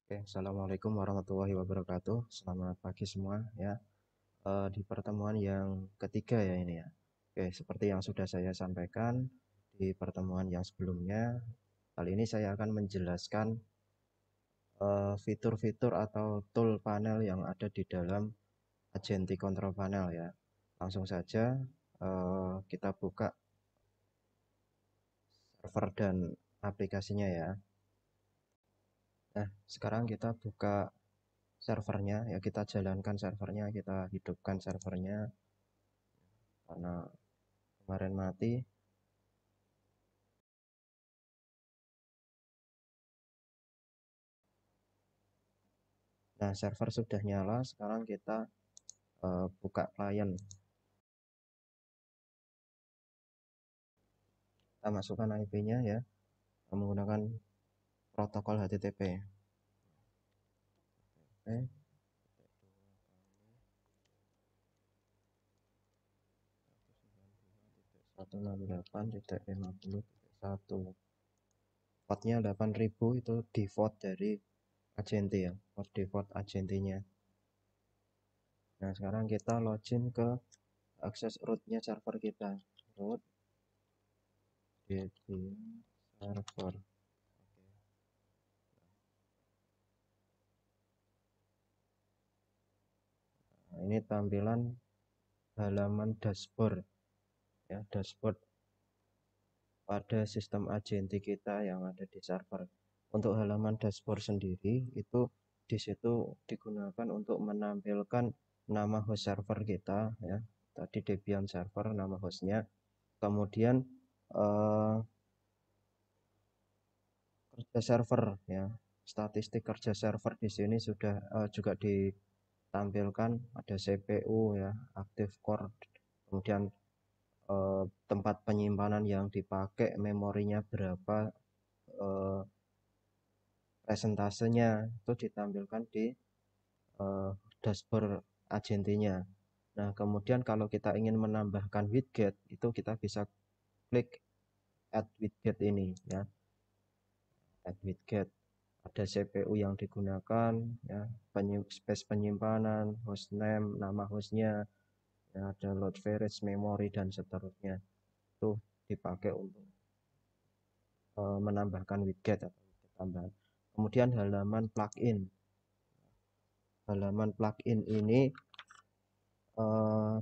Oke, assalamualaikum warahmatullahi wabarakatuh. Selamat pagi semua ya. Di pertemuan yang ketiga ya ini ya. Oke, seperti yang sudah saya sampaikan di pertemuan yang sebelumnya, kali ini saya akan menjelaskan fitur-fitur atau tool panel yang ada di dalam Agenti Control Panel ya. Langsung saja kita buka server dan aplikasinya ya. Nah, sekarang kita buka servernya ya, kita jalankan servernya, kita hidupkan servernya karena kemarin mati. Nah, server sudah nyala, sekarang kita buka klien. Kita masukkan IP-nya ya, menggunakan protokol HTTP. Oke. 168.50.1. Portnya 8000 itu default dari Agenti ya, port default Agentinya. Nah, sekarang kita login ke akses root-nya server kita. Root server. Nah, ini tampilan halaman dashboard ya, dashboard pada sistem Agenti kita yang ada di server. Untuk halaman dashboard sendiri itu di situ digunakan untuk menampilkan nama host server kita ya. Tadi Debian server nama hostnya. Kemudian kerja server ya. Statistik kerja server di sini sudah juga ditampilkan, ada CPU ya, active core, kemudian tempat penyimpanan yang dipakai, memorinya berapa, presentasenya itu ditampilkan di dashboard Agentinya. Nah, kemudian kalau kita ingin menambahkan widget, itu kita bisa klik add widget ini ya. Add widget. Ada CPU yang digunakan ya, space penyimpanan, hostname, nama hostnya, ya, ada load storage, memori dan seterusnya. Itu dipakai untuk menambahkan widget atau widget tambahan. Kemudian halaman plugin. Halaman plugin ini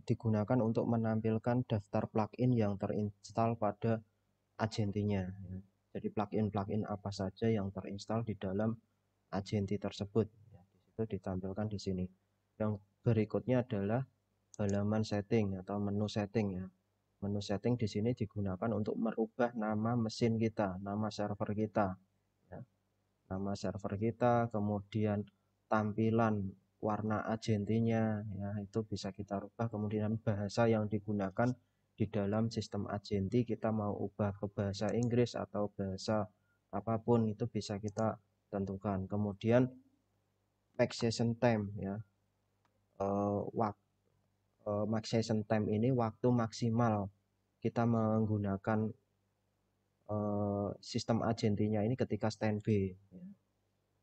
digunakan untuk menampilkan daftar plugin yang terinstall pada Agentinya ya. Jadi plugin-plugin apa saja yang terinstall di dalam Agenti tersebut ya, di situ ditampilkan di sini. Yang berikutnya adalah halaman setting atau menu setting ya. Menu setting di sini digunakan untuk merubah nama mesin kita, nama server kita ya. Nama server kita, kemudian tampilan warna Agentinya ya, itu bisa kita rubah. Kemudian bahasa yang digunakan di dalam sistem Agenti, kita mau ubah ke bahasa Inggris atau bahasa apapun itu bisa kita tentukan. Kemudian max session time ya, max session time ini waktu maksimal kita menggunakan sistem Agentinya ini ketika standby ya.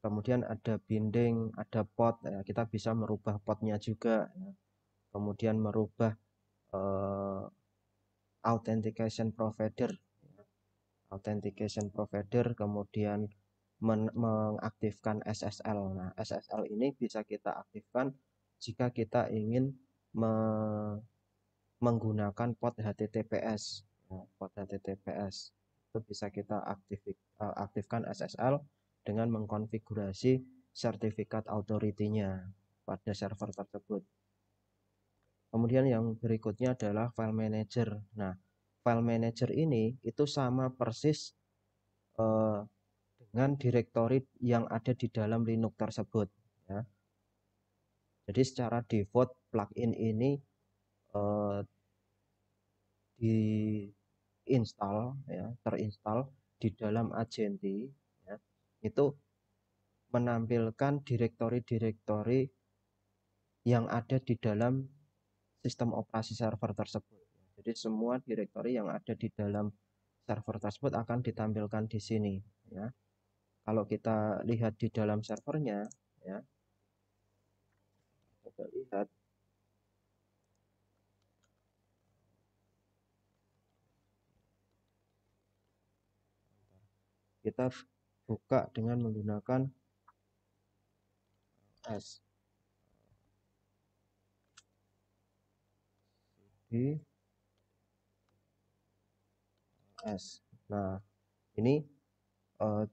Kemudian ada binding, ada pot ya, kita bisa merubah potnya juga ya. Kemudian merubah authentication provider ya. Authentication provider, kemudian mengaktifkan SSL. Nah, SSL ini bisa kita aktifkan jika kita ingin menggunakan port HTTPS ya, port HTTPS itu bisa kita aktifkan SSL dengan mengkonfigurasi sertifikat authority-nya pada server tersebut. Kemudian yang berikutnya adalah file manager. Nah, file manager ini itu sama persis dengan direktori yang ada di dalam Linux tersebut ya. Jadi secara default plugin ini diinstal ya, terinstall di dalam Agenti ya. Itu menampilkan direktori-direktori yang ada di dalam sistem operasi server tersebut. Jadi semua direktori yang ada di dalam server tersebut akan ditampilkan di sini ya. kalau kita lihat di dalam servernya ya, coba lihat, kita buka dengan menggunakan S di S. Nah, ini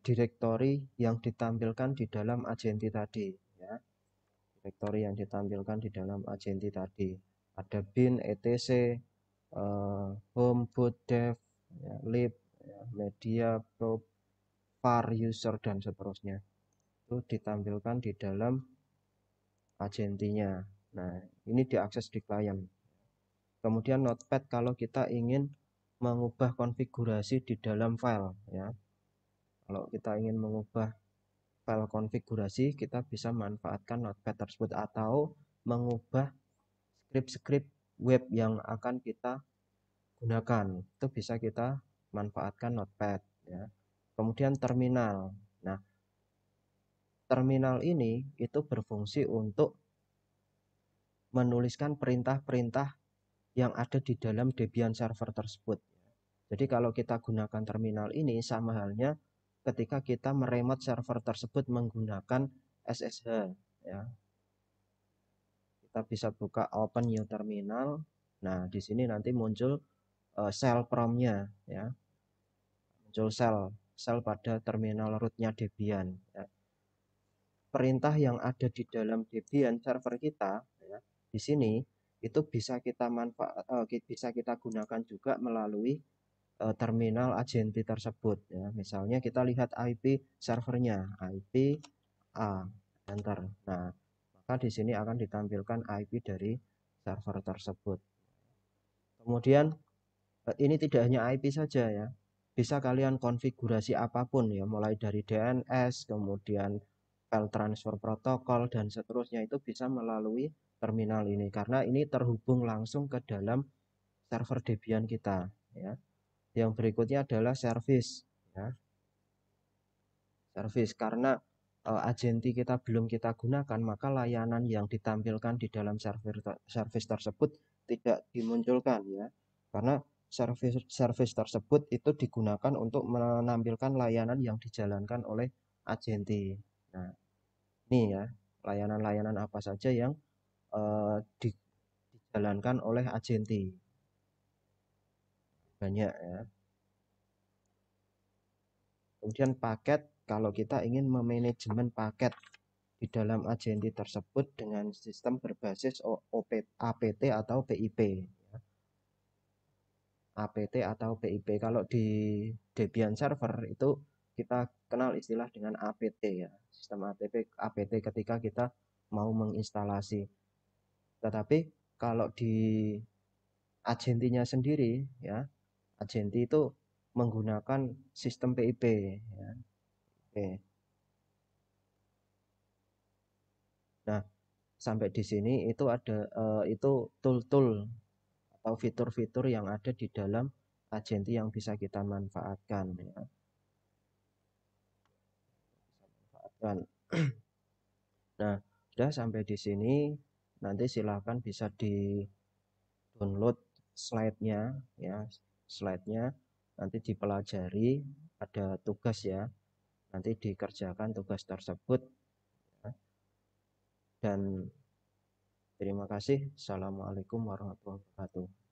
direktori yang ditampilkan di dalam agenti tadi ya. Direktori yang ditampilkan di dalam agenti tadi ada bin, etc, home, boot, dev, ya, lib, ya, media, probe, var, user, dan seterusnya. Itu ditampilkan di dalam agentinya. Nah, ini diakses di klien. Kemudian notepad kalau kita ingin mengubah konfigurasi di dalam file ya. Kalau kita ingin mengubah file konfigurasi, kita bisa manfaatkan notepad tersebut atau mengubah script-script web yang akan kita gunakan. Itu bisa kita manfaatkan notepad ya. Kemudian terminal. Nah, terminal ini itu berfungsi untuk menuliskan perintah-perintah yang ada di dalam Debian server tersebut. Jadi kalau kita gunakan terminal ini sama halnya ketika kita meremote server tersebut menggunakan SSH ya. Kita bisa buka open new terminal. Nah, di sini nanti muncul shell prompt-nya ya. Muncul shell pada terminal root-nya Debian ya. Perintah yang ada di dalam Debian server kita ya, di sini itu bisa bisa kita gunakan juga melalui terminal agenti tersebut ya. Misalnya kita lihat IP servernya, IP A, enter. Nah, maka di sini akan ditampilkan IP dari server tersebut. Kemudian ini tidak hanya IP saja ya. Bisa kalian konfigurasi apapun ya, mulai dari DNS, kemudian file transfer protokol dan seterusnya itu bisa melalui terminal ini karena ini terhubung langsung ke dalam server Debian kita ya. Yang berikutnya adalah service ya. Service karena agenti kita belum kita gunakan, maka layanan yang ditampilkan di dalam service tersebut tidak dimunculkan ya. Karena service tersebut itu digunakan untuk menampilkan layanan yang dijalankan oleh agenti. Nah, ini ya, layanan-layanan apa saja yang dijalankan oleh agenti. Banyak ya. Kemudian paket, kalau kita ingin memanajemen paket di dalam agenti tersebut dengan sistem berbasis APT atau PIP. APT atau PIP. Kalau di Debian server itu kita kenal istilah dengan APT ya. Sistem APT ketika kita mau menginstalasi. Tetapi kalau di agentinya sendiri ya, agenti itu menggunakan sistem PIP ya. Oke. Nah, sampai di sini itu ada itu tool-tool atau fitur-fitur yang ada di dalam agenti yang bisa kita manfaatkan ya. Nah, sudah sampai di sini, nanti silakan bisa di download slide-nya ya, slide-nya nanti dipelajari, ada tugas ya, nanti dikerjakan tugas tersebut ya. Dan terima kasih. Assalamualaikum warahmatullahi wabarakatuh.